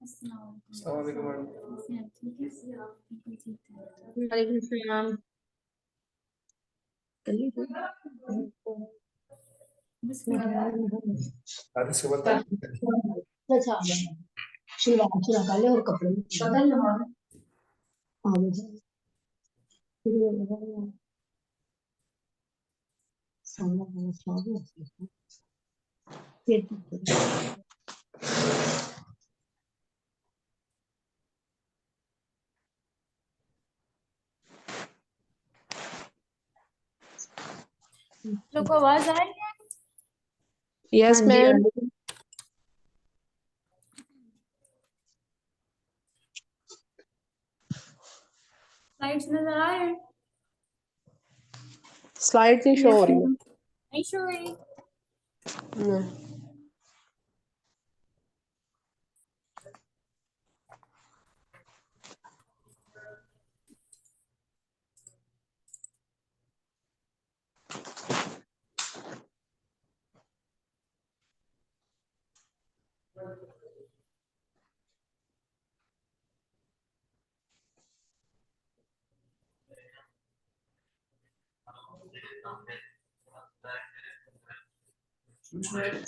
अस्सलाम वालेकुम। वालेकुम सलाम। अच्छा शिवा पहले और कपड़े बदल लोग को आवाज आ रही है? Yes ma'am. स्लाइड्स नजर आ रहे हैं? स्लाइड नहीं शो हो रही है। नहीं शो हो रही?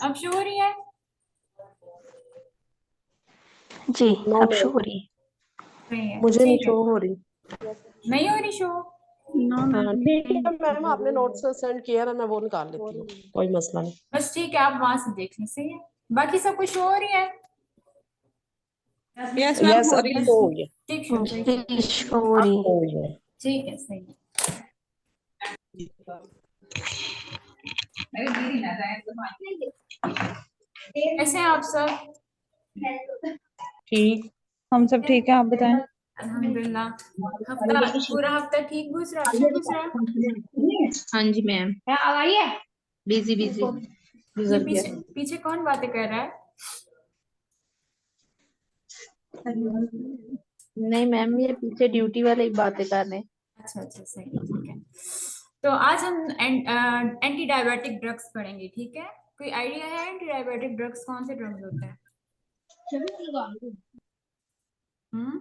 अब शो हो रही है? जी अब शो हो रही नहीं है, मुझे नहीं ठीक है। शो हो रही। नहीं हो रही शो? हाँ ठीक है मैम, आपने नोट्स सेंड किया ना, मैं वो निकाल लेती हूँ, कोई मसला नहीं। बस ठीक है, आप वहां से देख लें। सही है, बाकी सब कुछ शो हो रही है? यस मैम, अभी शो हो गया। ठीक शो जी शो हो रही हो गया। ठीक है, सही है। कैसे हैं आप सब? ठीक। हम सब ठीक है, आप बताएं। अल्हम्दुलिल्लाह। पूरा हफ्ता ठीक गुजरा, अच्छा गुजरा? हाँ जी मैम, आई है बिजी बिजी ये गुजर गया। पीछे कौन बातें कर रहा है? नहीं मैम, ये पीछे ड्यूटी वाले ही बातें कर रहे हैं। अच्छा अच्छा, सही है, ठीक है। तो आज हम एंटी डायबिटिक ड्रग्स पढ़ेंगे, ठीक है? कोई आइडिया है एंटी डायबिटिक ड्रग्स कौन से ड्रग्स होते हैं? हम्म,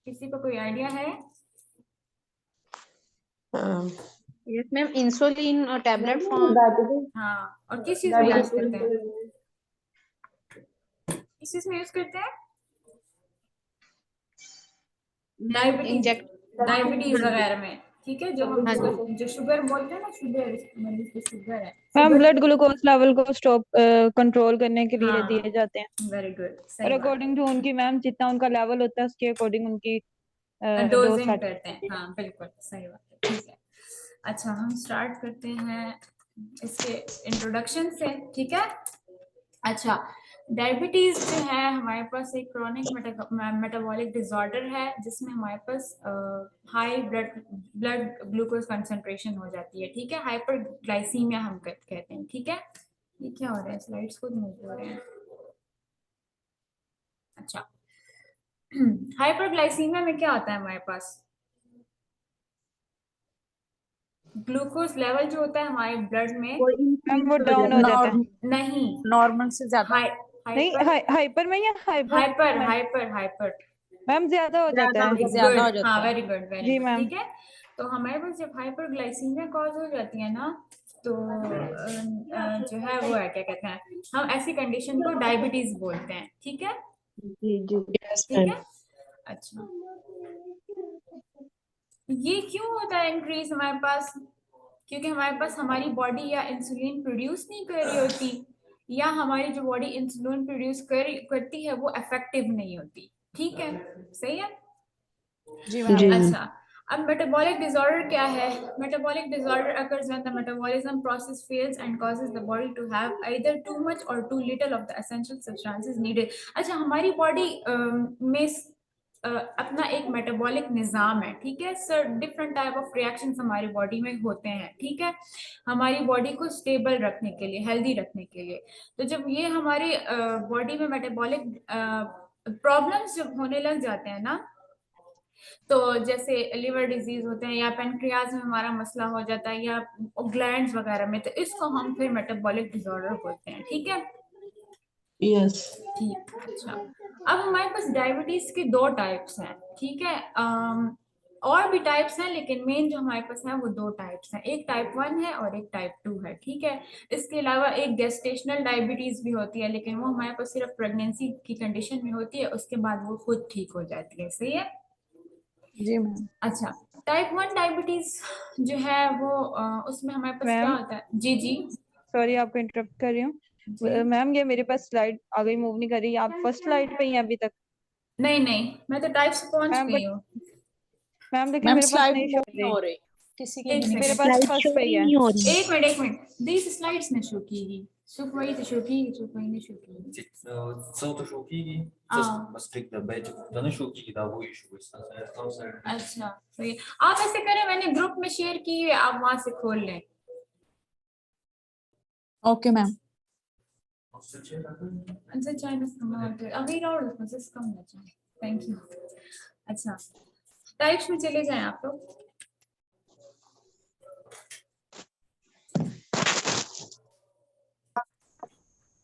किसी को कोई आइडिया है? यस मैम, इंसुलिन और टैबलेट फॉर्म। हाँ, और किस चीज में यूज करते हैं? किस चीज में यूज करते हैं? डायबिटीज वगैरह में, ठीक है? जो हम जो शुगर बोलते हैं ना, शुगर मतलब जो शुगर है, मैम ब्लड ग्लूकोज लेवल को स्टॉप कंट्रोल करने के लिए हाँ, दिए जाते हैं। वेरी गुड, और सही बात। अकॉर्डिंग टू उनकी मैम जितना उनका लेवल होता है उसके अकॉर्डिंग उनकी डोज डोजिंग सेट करते हैं, हाँ बिल्कुल सही बात है, ठीक है। अच्छा, हम स्टार्ट करते हैं इसके इंट्रोडक्शन से, ठीक है? अच्छा, डायबिटीज जो है हमारे पास एक क्रॉनिक मेटाबॉलिक डिसऑर्डर है, जिसमें हमारे पास हाई ब्लड ग्लूकोज कंसंट्रेशन हो जाती है, ठीक है? हाइपरग्लाइसीमिया हम कहते हैं, ठीक है? ये क्या हो रहा है, स्लाइड्स खुद मूव हो रहे हैं। अच्छा, हाइपरग्लाइसीमिया में क्या होता है हमारे पास? ग्लूकोज लेवल जो होता है हमारे ब्लड में, मैम वो डाउन हो जाता है। नहीं, नॉर्मल से ज्यादा नहीं हाइपर में या हाइपर हाइपर में? हाइपर हाइपर मैम ज्यादा हो जाता है। ज्यादा हो जाता हाँ, है। वेरी गुड, वेरी जी गुड, मैम। ठीक है। तो हमारे पास जब हाइपरग्लाइसीमिया कॉज हो जाती है ना, तो जो है वो है, क्या कहते हैं, हम ऐसी कंडीशन को डायबिटीज बोलते हैं, ठीक है? जी जी ठीक है। अच्छा, ये क्यों होता है इंक्रीज हमारे पास? क्योंकि हमारे पास हमारी बॉडी या इंसुलिन प्रोड्यूस नहीं कर रही होती, या हमारी जो बॉडी इंसुलिन प्रोड्यूस करती है वो इफेक्टिव नहीं होती, ठीक है? सही है जी जी। अच्छा, अब मेटाबॉलिक डिसऑर्डर क्या है? Metabolic disorder occurs when the metabolism process fails and causes the body to have either too much or too little of the essential substances needed। अच्छा, हमारी बॉडी में अपना एक मेटाबॉलिक निज़ाम है, ठीक है sir? Different type of reactions हमारी body में होते हैं, ठीक है? हमारी बॉडी को स्टेबल रखने के लिए, हेल्दी रखने के लिए। तो जब ये हमारी बॉडी में मेटाबॉलिक प्रॉब्लम्स जब होने लग जाते हैं ना, तो जैसे लिवर डिजीज होते हैं, या पेनक्रियाज में हमारा मसला हो जाता है, या ग्लैंड्स वगैरह में, तो इसको हम फिर मेटाबॉलिक डिसऑर्डर बोलते हैं, ठीक है? यस। ठीक, अच्छा। अब हमारे पास डायबिटीज के दो टाइप्स हैं, ठीक है। और भी टाइप्स हैं, लेकिन मेन जो हमारे पास है वो दो टाइप्स हैं, एक टाइप 1 है और एक टाइप 2 है, ठीक है। इसके अलावा एक गेस्टेशनल डायबिटीज भी होती है, लेकिन वो हमारे पास सिर्फ प्रेगनेंसी की कंडीशन में होती है, उसके बाद वो खुद ठीक हो जाती है, सही है। जी मैम। अच्छा, टाइप 1 डायबिटीज जो है वो उसमें हमारे पास क्या मैम होता है? जी जी सॉरी आपको इंटरप्ट कर रही जी। हूँ। मैम ये मेरे पास स्लाइड आ गई, मूव नहीं कर रही, आप फर्स्ट स्लाइड पे ही हैं अभी तक। नहीं नहीं, मैं तो टाइप से पहुंच मैम गई बट हूँ। मैम लेकिन मैम मेरे पास स्लाइड नहीं मूव शो नहीं रही, हो रही, किसी की एक भी नहीं मेरे सेकंड, पास शो फर्स्ट पे ही है। एक मिनट, दी स्लाइड्स ने शो की गई, सुखवाई से शो की, सुखवाई ने शो की। Sulta Shulkigi, हाँ, just click the badge, then Shulkigi, the way you should. अच्छा सही। आप ऐसे करें, मैंने ग्रुप में शेयर की है, आप वहां से खोल लें। Okay ma'am. अच्छा, चाइना कम अभी और प्रोसेस कम ना चाहे, थैंक यू। अच्छा, टाइप्स में चले जाएं आप लोग।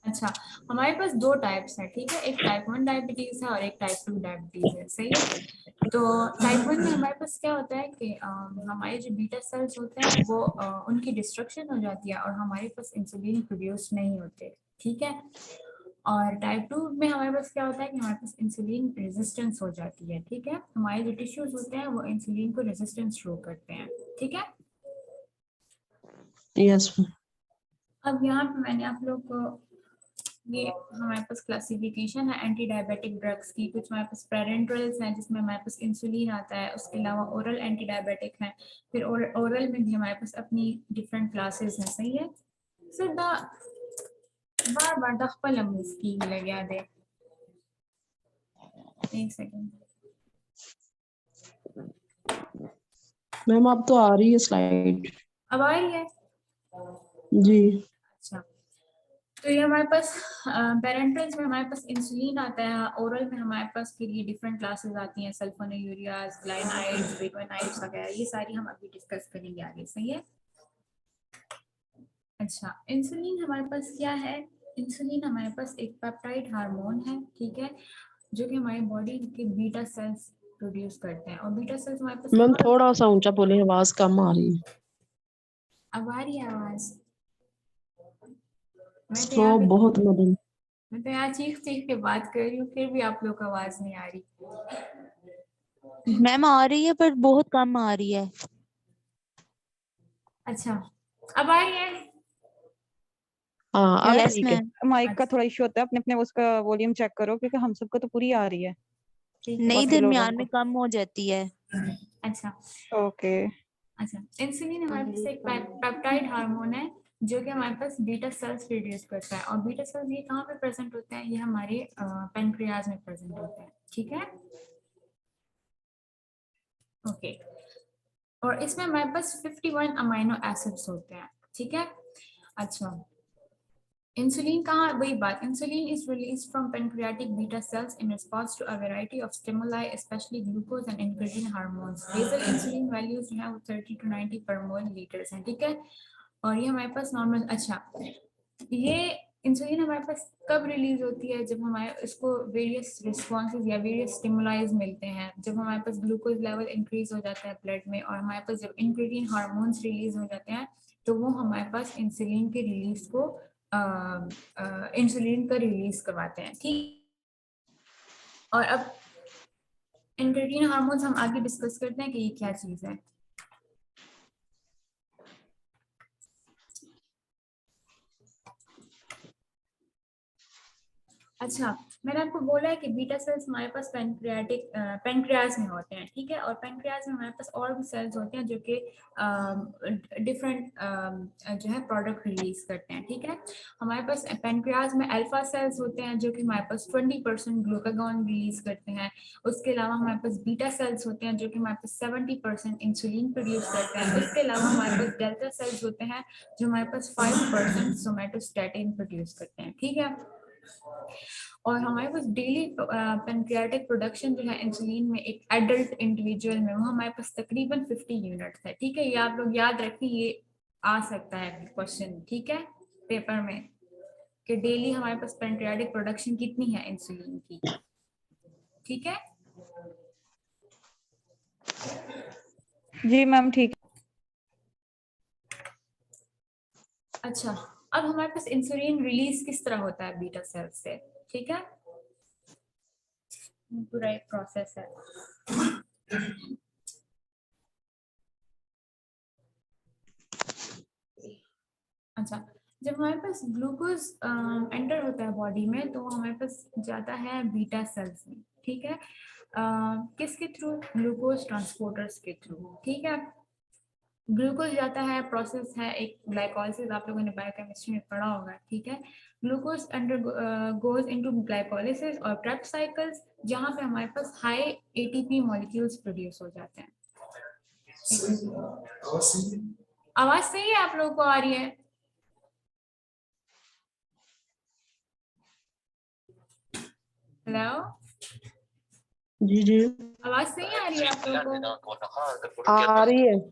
अच्छा, हमारे पास दो टाइप्स हैं, ठीक है, एक टाइप 1 डायबिटीज है और एक टाइप 2 डायबिटीज है, सही है। तो टाइप 1 में हमारे पास क्या होता है कि हमारे जो बीटा सेल्स होते हैं वो उनकी डिस्ट्रक्शन हो जाती है और हमारे पास इंसुलिन प्रोड्यूस नहीं होते, ठीक है। और टाइप 2 में हमारे पास क्या होता है कि हमारे पास इंसुलिन रेजिस्टेंस हो जाती है, ठीक है। हमारे जो टिश्यूज होते हैं वो इंसुलिन को रेजिस्टेंस शो करते हैं, ठीक है। यस। अब यहाँ पे मैंने आप लोग को ये हमारे पास क्लासिफिकेशन है एंटी डायबिटिक ड्रग्स की, कुछ हमारे पास पेरेंट्रल्स हैं जिसमें हमारे पास इंसुलिन आता है, उसके अलावा ओरल एंटी डायबिटिक है, फिर ओरल में भी हमारे पास अपनी डिफरेंट क्लासेस हैं, सही है। सिद्धा बार बार दखपल मूव की लग याद है, एक सेकंड। मैम आप तो आ रही है स्लाइड। अब आ रही है? जी। अच्छा, तो ये हमारे पास पेरेंट्रल्स में हमारे पास इंसुलिन आता है, ओरल में हमारे पास फिर ये डिफरेंट क्लासेस आती हैं, सल्फोनेयूरियाज, ग्लाइनाइड्स, बेटोनाइड्स वगैरह, ये सारी हम अभी डिस्कस करेंगे आगे, सही है। अच्छा, इंसुलिन हमारे पास क्या है? इंसुलिन हमारे पास एक पेप्टाइड हार्मोन है, ठीक है, जो कि हमारी बॉडी के बीटा सेल्स प्रोड्यूस करते हैं, और बीटा सेल्स हमारे पास मैम कहाँ पे? थोड़ा सा ऊंचा बोले, आवाज कम आ रही है। अब आ रही है आवाज? मैं तो स्लो यहाँ पे बहुत मदन। मैं तो यहाँ चीख चीख के बात कर रही हूँ, फिर भी आप लोग को आवाज नहीं आ रही। मैम आ रही है पर बहुत कम आ रही है। अच्छा, अब आ रही है? हाँ अब यस ठीक है। मैम। माइक का थोड़ा इशू होता है, अपने अपने उसका वॉल्यूम चेक करो, क्योंकि हम सबको तो पूरी आ रही है, ठीक है। नहीं बाकी लोगों दरमियान में को। कम हो जाती है। अच्छा ओके। अच्छा, इंसुलिन हमारे पास एक पेप्टाइड हार्मोन है जो कि हमारे पास बीटा सेल्स प्रोड्यूस करता है, और बीटा सेल्स ये कहाँ पे प्रेजेंट होते हैं? ये हमारे पेनक्रियाज में प्रेजेंट होते हैं, ठीक है। ओके, और इसमें हमारे पास 51 अमीनो एसिड्स होते हैं, ठीक है। अच्छा, इंसुलिन कहाँ, वही बात, insulin is release from pancreatic beta cells in response to a variety of stimuli, especially glucose and incretin hormones. Basal insulin values जो है वो 30 to 90 पर मोल लीटर्स हैं, ठीक है। और ये हमारे पास नॉर्मल। अच्छा, ये इंसुलिन हमारे पास कब रिलीज होती है? जब हमारे इसको वेरियस रिस्पॉन्सेज या वेरियस स्टिमुलाइज मिलते हैं, जब हमारे पास ग्लूकोज लेवल इंक्रीज हो जाता है ब्लड में, और हमारे पास जब इंक्रीटिन हार्मोन्स रिलीज हो जाते हैं, तो वो हमारे पास इंसुलिन के रिलीज को इंसुलिन का रिलीज करवाते हैं, ठीक। और अब इंक्रीटिन हार्मोन्स हम आगे डिस्कस करते हैं कि ये क्या चीज है। अच्छा, मैंने आपको बोला है कि बीटा सेल्स हमारे पास पेनक्रियाज में होते हैं, ठीक है, और पेनक्रियाज में हमारे पास और भी सेल्स होते हैं जो कि डिफरेंट जो है प्रोडक्ट रिलीज करते हैं, ठीक है। हमारे पास पेनक्रियाज में अल्फा सेल्स होते हैं जो कि हमारे पास 20% ग्लूकागॉन रिलीज करते हैं। उसके अलावा हमारे पास बीटा सेल्स होते हैं जो कि हमारे पास 70% इंसुलिन प्रोड्यूस करते हैं। उसके अलावा हमारे पास डेल्टा सेल्स होते हैं जो हमारे पास 5% सोमेटोस्टैटिन प्रोड्यूस करते हैं, ठीक है। और हमारे पास डेली पेनक्रियाटिक प्रोडक्शन जो है इंसुलिन में एक एडल्ट इंडिविजुअल में, वो हमारे पास तकरीबन 50 यूनिट्स है, ठीक है। ये आप लोग याद रखें, ये आ सकता है क्वेश्चन, ठीक है, पेपर में। कि डेली हमारे पास पेनक्रियाटिक प्रोडक्शन कितनी है इंसुलिन की, ठीक है। जी मैम ठीक है। अच्छा, अब हमारे पास इंसुलिन रिलीज किस तरह होता है बीटा सेल से, ठीक है, पूरा एक प्रोसेस है। अच्छा, जब हमारे पास ग्लूकोज एंटर होता है बॉडी में तो हमारे पास जाता है बीटा सेल्स में, ठीक है, किसके थ्रू, ग्लूकोज ट्रांसपोर्टर्स के थ्रू, ठीक है। ग्लूकोज जाता है, प्रोसेस है एक ग्लाइकोलिसिस, आप लोगों ने बायोकेमिस्ट्री में पढ़ा होगा, ठीक है। Glucose under goes into glycolysis और क्रेब्स साइकिल्स, जहां पे हमारे पास हाई एटीपी मॉलिक्यूल्स प्रोड्यूस हो जाते हैं। आवाज सही है आप लोगों को आ रही है? हेलो, जी जी आवाज सही आ रही है आप लोगों को? आ रही है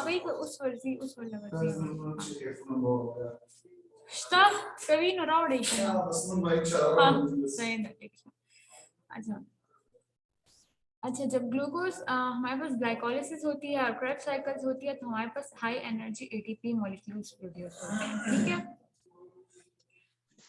अभी उस वर्जी उस वर्जी Šta? Kevin Rowdy. अच्छा अच्छा, जब ग्लूकोज हमारे पास ग्लाइकोलिसिस होती है और क्रेब्स साइकिल्स होती है तो हमारे पास high energy ATP molecules produce होते हैं, ठीक है।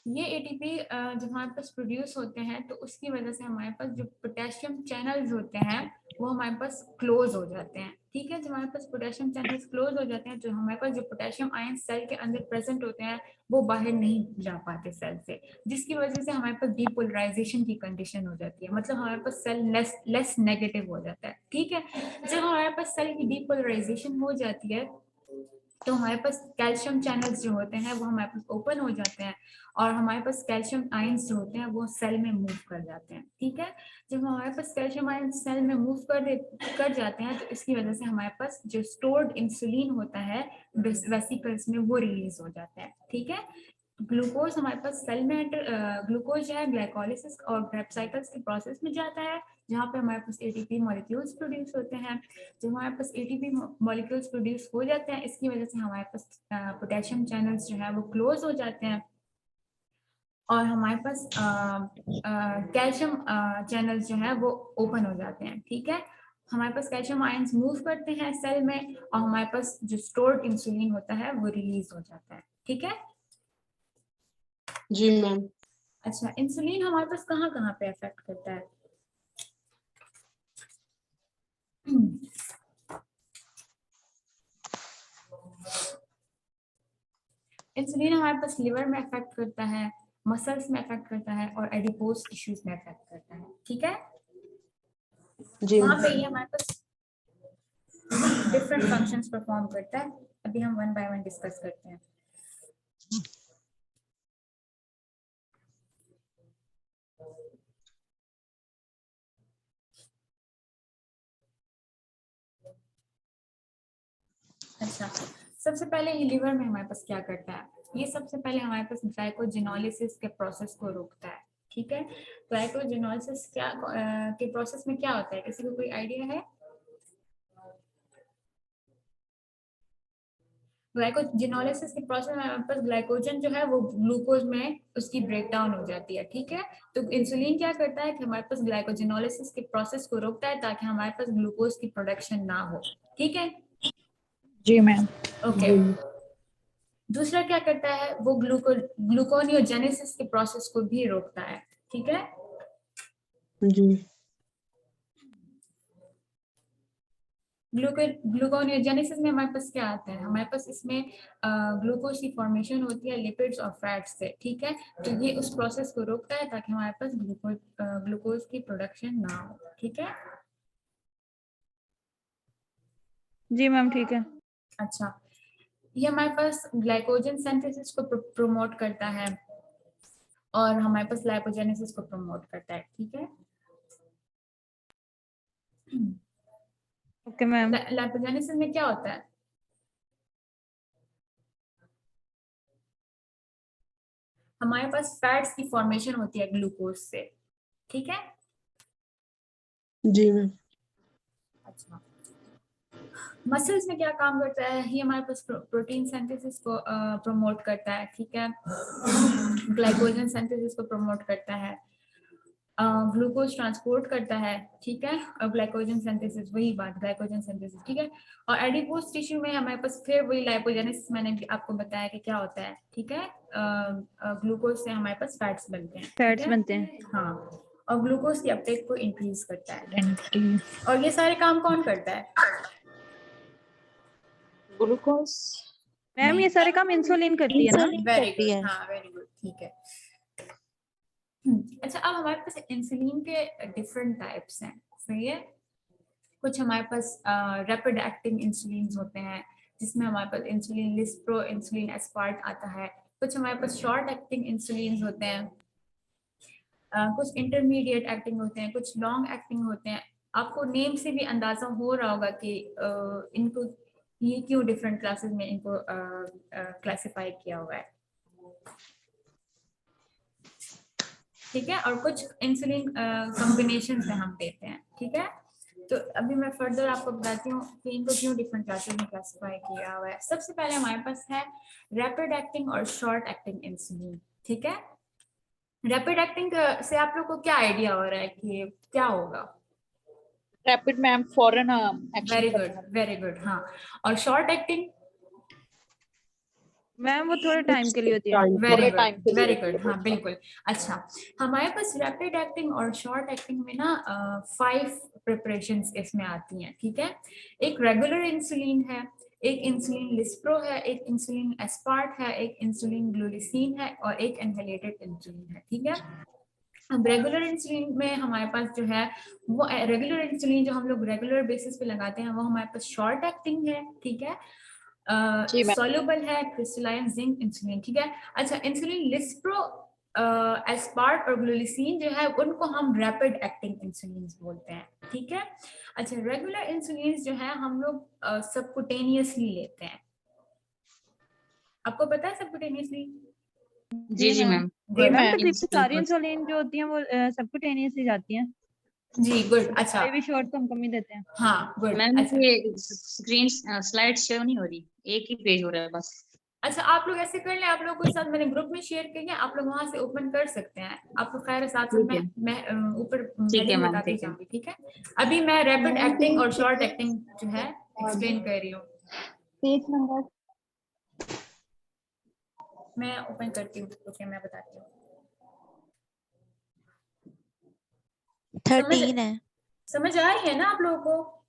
ये एटीपी जब हमारे पास प्रोड्यूस होते हैं तो उसकी वजह से हमारे पास जो पोटेशियम चैनल्स होते हैं वो हमारे पास क्लोज हो जाते हैं, ठीक है। जब हमारे पास पोटेशियम चैनल्स क्लोज हो जाते हैं तो हमारे पास जो पोटेशियम आयन सेल के अंदर प्रेजेंट होते हैं वो बाहर नहीं जा पाते सेल से, जिसकी वजह से हमारे पास डीपोलराइजेशन की कंडीशन हो जाती है, मतलब हमारे पास सेल लेस नेगेटिव हो जाता है, ठीक है। जब हमारे पास सेल की डीपोलराइजेशन हो जाती है तो हमारे पास कैल्शियम चैनल्स जो होते हैं वो हमारे पास ओपन हो जाते हैं और हमारे पास कैल्शियम आयंस जो होते हैं वो सेल में मूव कर जाते हैं, ठीक है। जब हमारे पास कैल्शियम आयंस सेल में मूव कर जाते हैं तो इसकी वजह से हमारे पास जो स्टोर्ड इंसुलिन होता है वेसिकल्स में वो रिलीज हो जाता है, ठीक है। ग्लूकोज हमारे पास सेल में ग्लूकोज जो है ग्लाइकोलिसिस और क्रेब्स साइकिल्स के प्रोसेस में जाता है जहाँ पे हमारे पास एटीपी मॉलिक्यूल्स प्रोड्यूस होते हैं। जब हमारे पास एटीपी मॉलिक्यूल्स प्रोड्यूस हो जाते हैं इसकी वजह से हमारे पास पोटेशियम चैनल्स जो है वो क्लोज हो जाते हैं और हमारे पास कैल्शियम चैनल्स जो है वो ओपन हो जाते हैं, ठीक है। हमारे पास कैल्शियम आयंस मूव करते हैं सेल में और हमारे पास जो स्टोर्ड इंसुलिन होता है वो रिलीज हो जाता है, ठीक है। जी मैम। अच्छा, इंसुलिन हमारे पास कहाँ कहाँ पे अफेक्ट करता है? इंसुलिन हमारे पास लिवर में अफेक्ट करता है, मसल्स में अफेक्ट करता है और एडिपोज टिश्यूज में अफेक्ट करता है, ठीक है। जी वहाँ पे ये हमारे पास डिफरेंट फंक्शंस परफॉर्म करता है। अभी हम वन बाय वन डिस्कस करते हैं। अच्छा, सबसे पहले ये लिवर में हमारे पास क्या करता है? ये सबसे पहले हमारे पास ग्लाइकोजेनोलिसिस के प्रोसेस को रोकता है, ठीक है। ग्लाइकोजेनोलिसिस क्या के प्रोसेस में क्या होता है, किसी को कोई आइडिया है? ग्लाइकोजेनोलिसिस के प्रोसेस में हमारे पास ग्लाइकोजन जो है वो ग्लूकोज में उसकी ब्रेक डाउन हो जाती है, ठीक है। तो इंसुलिन क्या करता है कि हमारे पास ग्लाइकोजेनोलिसिस के प्रोसेस को रोकता है ताकि हमारे पास ग्लूकोज की प्रोडक्शन ना हो, ठीक है। जी मैम। ओके, दूसरा क्या करता है वो ग्लूकोनियोजेनेसिस के प्रोसेस को भी रोकता है, ठीक है। जी ग्लूकोनियोजेनेसिस में हमारे पास क्या आता है? हमारे पास इसमें ग्लूकोज की फॉर्मेशन होती है लिपिड्स और फैट्स से, ठीक है। तो ये उस प्रोसेस को रोकता है ताकि हमारे पास ग्लूकोज की प्रोडक्शन ना हो, ठीक है। जी मैम ठीक है। अच्छा, ये हमारे पास ग्लाइकोजन सिंथेसिस को प्रमोट करता है और हमारे पास लाइपोजेनेसिस को प्रमोट करता है, ठीक है। Okay ma'am. लाइपोजेनेसिस में क्या होता है? हमारे पास फैट्स की फॉर्मेशन होती है ग्लूकोज से, ठीक है। जी मैम। मसल्स में क्या काम करता है? ये हमारे पास प्रोटीन सिंथेसिस को प्रमोट करता है, ठीक है, ग्लाइकोजन सिंथेसिस को प्रमोट करता है, ग्लूकोज ट्रांसपोर्ट करता है, ठीक है, और ग्लाइकोजन सिंथेसिस, वही बात, ग्लाइकोजन सिंथेसिस, ठीक है। और एडिपोज टिश्यू में हमारे पास फिर वही लाइपोजेनेसिस, मैंने भी आपको बताया कि क्या होता है, ठीक है, ग्लूकोज से हमारे पास फैट्स बनते हैं, ठीक फैट्स है? बनते हैं। हाँ, और ग्लूकोज की अपटेक को इंक्रीज करता है। एंटी और ये सारे काम कौन करता है? ग्लूकोज। मैम ये सारे काम इंसुलिन करती है ना? इंसुलिन वेरी करती गुड, है। हाँ वेरी गुड, ठीक है। अच्छा, अब हमारे पास इंसुलिन के डिफरेंट टाइप्स हैं, सही है। कुछ हमारे पास रैपिड एक्टिंग इंसुलिन होते हैं, जिसमें हमारे पास इंसुलिन लिस्प्रो, इंसुलिन एस्पार्ट आता है। कुछ हमारे पास शॉर्ट एक्टिंग इंसुलिन होते हैं, कुछ इंटरमीडिएट एक्टिंग होते हैं, कुछ लॉन्ग एक्टिंग होते हैं। आपको नेम से भी अंदाजा हो रहा होगा कि इनको ये क्यों डिफरेंट क्लासेस में इनको क्लासिफाई किया हुआ है, ठीक है। और कुछ इंसुलिन कॉम्बिनेशन से हम देते हैं, ठीक है। तो अभी मैं फर्दर आपको बताती हूँ कि इनको क्यों डिफरेंट क्लासेस में क्लासिफाई किया हुआ है। सबसे पहले हमारे पास है रैपिड एक्टिंग और शॉर्ट एक्टिंग इंसुलिन, ठीक है। रैपिड एक्टिंग से आप लोग को क्या आइडिया हो रहा है कि क्या होगा? Rapid ma'am foreign action very good, very good, हाँ। और शॉर्ट एक्टिंग? मैम वो थोड़े टाइम के लिए होती है। टाइम वेरी time गुड, के लिए वेरी होती है। गुड, हाँ बिल्कुल। अच्छा, हमारे पास रैपिड एक्टिंग और शॉर्ट एक्टिंग में ना 5 प्रिपरेशंस इसमें आती हैं, ठीक है। एक रेगुलर इंसुलिन है, एक इंसुलिन लिस्प्रो है, एक इंसुलिन एस्पार्ट है, एक इंसुलिन ग्लूलिसिन है और एक इनहेलेटेड इंसुलिन है, ठीक है। अब रेगुलर इंसुलिन में हमारे पास जो है वो रेगुलर इंसुलिन जो हम लोग रेगुलर बेसिस पे लगाते हैं वो हमारे पास शॉर्ट एक्टिंग है, ठीक है, जी मैम। सॉल्युबल है, क्रिस्टलाइन जिंक इंसुलिन, ठीक है। अच्छा, इंसुलिन लिस्प्रो, एस्पार्ट और ग्लूलिसिन जो है उनको हम रैपिड एक्टिंग इंसुलिन बोलते हैं, ठीक है। अच्छा, रेगुलर इंसुलिन जो है हम लोग सबकुटेनियसली लेते हैं। आपको पता है सबकुटेनियसली? जी जी मैम। जी मैम मैम। तकरीबन सारी इंसुलिन जो होती हैं वो सबक्यूटेनियस ही जाती हैं। जी, गुड, अच्छा, भी शॉर्ट तो हम कम ही देते हैं। हाँ गुड, मैम अच्छा। ये स्क्रीन स्लाइड शो नहीं हो रही, एक ही पेज हो रहा है बस। अच्छा, आप लोग ऐसे कर लें, आप लोगों के साथ मैंने ग्रुप में शेयर किया, आप लोग वहां से ओपन कर सकते हैं। आपको खैर साथ साथ ठीक है। मैं ऊपर ठीक है हेडिंग मैम, बताती ठीक है। जाऊंगी, ठीक है। अभी मैं रैपिड एक्टिंग और शॉर्ट एक्टिंग जो है एक्सप्लेन कर रही हूँ। पेज नंबर मैं ओपन करती हूँ, ओके, मैं बताती हूँ। 13 है। समझ आ रही है ना आप लोगों को?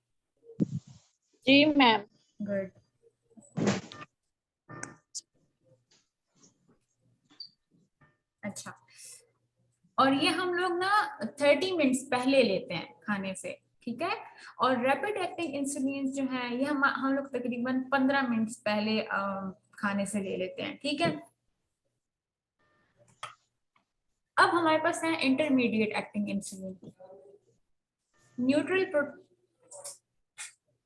जी मैम। गुड। अच्छा, और ये हम लोग ना 30 मिनट्स पहले लेते हैं खाने से, ठीक है। और रैपिड एक्टिंग इंसुलिन जो है ये हम लोग तकरीबन 15 मिनट्स पहले खाने से ले लेते हैं, ठीक है। अब हमारे पास है intermediate acting insulin, neutral.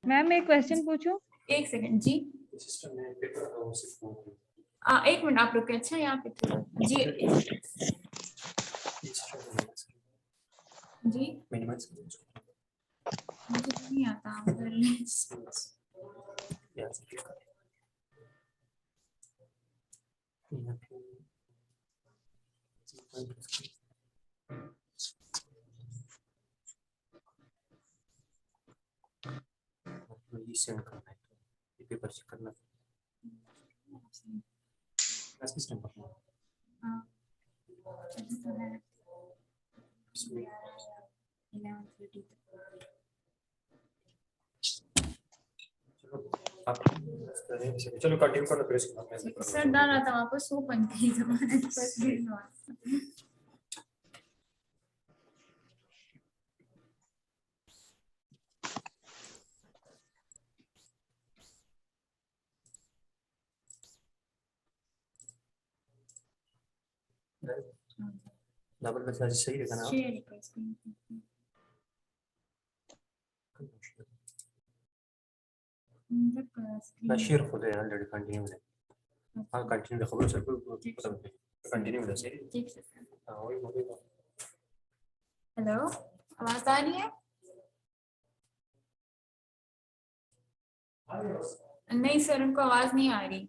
Ma'am एक क्वेश्चन पूछूं? एक सेकंड जी, एक मिनट आप लोग के, अच्छा यहाँ पे जी जी, मुझे तो नहीं आता उधर। सेंड करना है, ये पेपर चेक करना है। असिस्टेंट पकड़ो। हाँ, अभी तो है 11:30 तक। आप चलो कंटिन्यू करो फिर इसके बाद मैं सर डर रहा था वापस वो बन गई जमाने पर। डबल मैसेज सही रहेगा ना? शेयर कर स्क्रीन। ना शेयर खुद है ऑलरेडी कंटिन्यू है। हां कंटिन्यू खबर सर को कंटिन्यू है सही। ठीक है। हां वही बोलेगा। हेलो, आवाज आ रही है? नहीं सर, उनको आवाज नहीं आ रही।